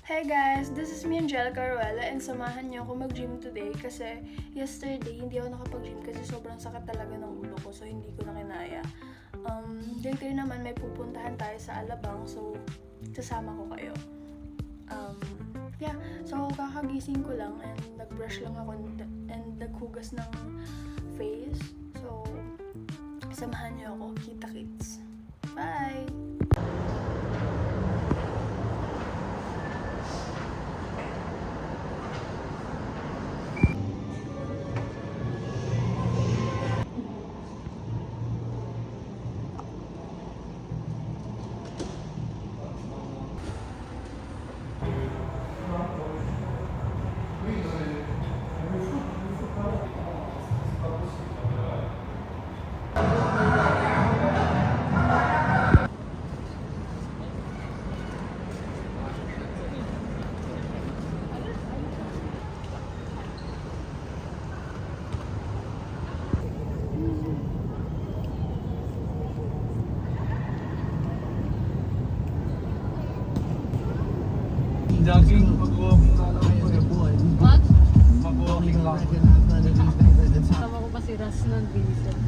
Hey guys, this is me Angelica Ruela and samahan niyo ako mag-gym today kasi yesterday hindi ako nakapag-gym kasi sobrang sakit talaga ng ulo ko so hindi ko na kinaya. Later naman may pupuntahan tayo sa Alabang so sasama ko kayo. So kakagising ko lang and nag-brush lang ako and naghugas ng face. So samahan niyo ako, kita-kits. Bye! Jogging, mag-walking na lang ngayon. What? Mag-walking lang. Tama ko pa si Ras nun, Vincent.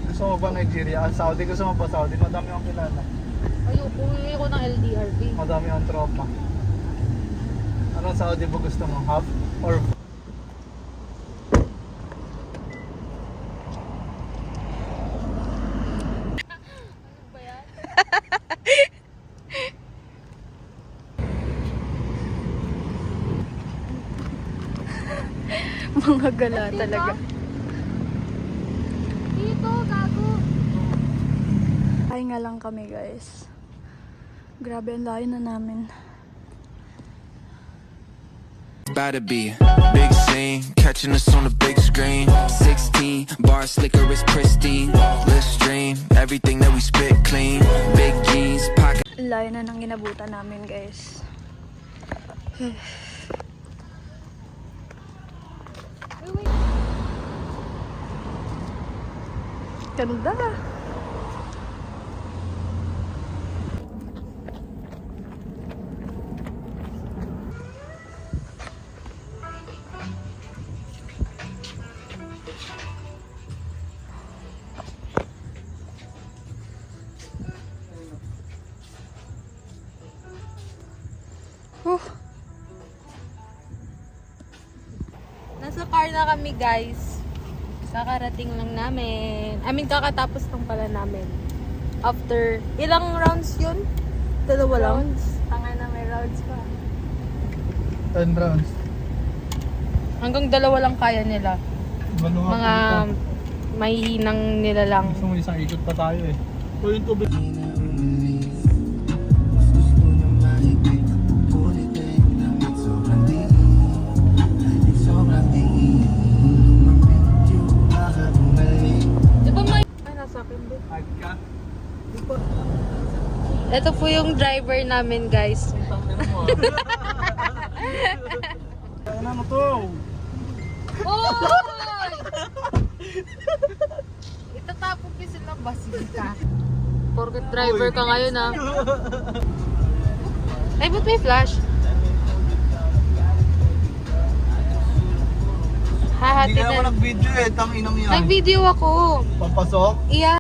Gusto mo ba Nigeria? Saudi, gusto mo ba Saudi? Madami akong kilala. Ayoko, ko ng LDRB. Madami akong tropa. Anong Saudi ba gusto mo? Half or Ano ba yan? Mga gala talaga. Dito, gago. Ay nga lang kami guys. Grabe ang layo na namin. About to be big scene, catching us on the big screen. 16 bar slicker is pristine. Let's dream everything that we spit clean. Big jeans, pocket. Layo na ng ginabutan namin guys. Ganda. Nasa car na kami, guys. Kakarating lang namin. Kakatapos lang pala namin. After, ilang rounds yun? Dalawa lang? Tanga na, may rounds pa. 10 rounds. Hanggang dalawa lang kaya nila. Mga mahihinang nila lang. Gusto mo isang ikot pa tayo eh. So yung tubig. Ito po yung driver namin, guys. Ano mo to? Oy! Itatapok ko sila basika. Porket driver ka ngayon, ha? Ay, ba't may flash? Hindi Hahati na ako na. nag-video eh. Tang inang yan. Nag-video ako. Papasok? Iya.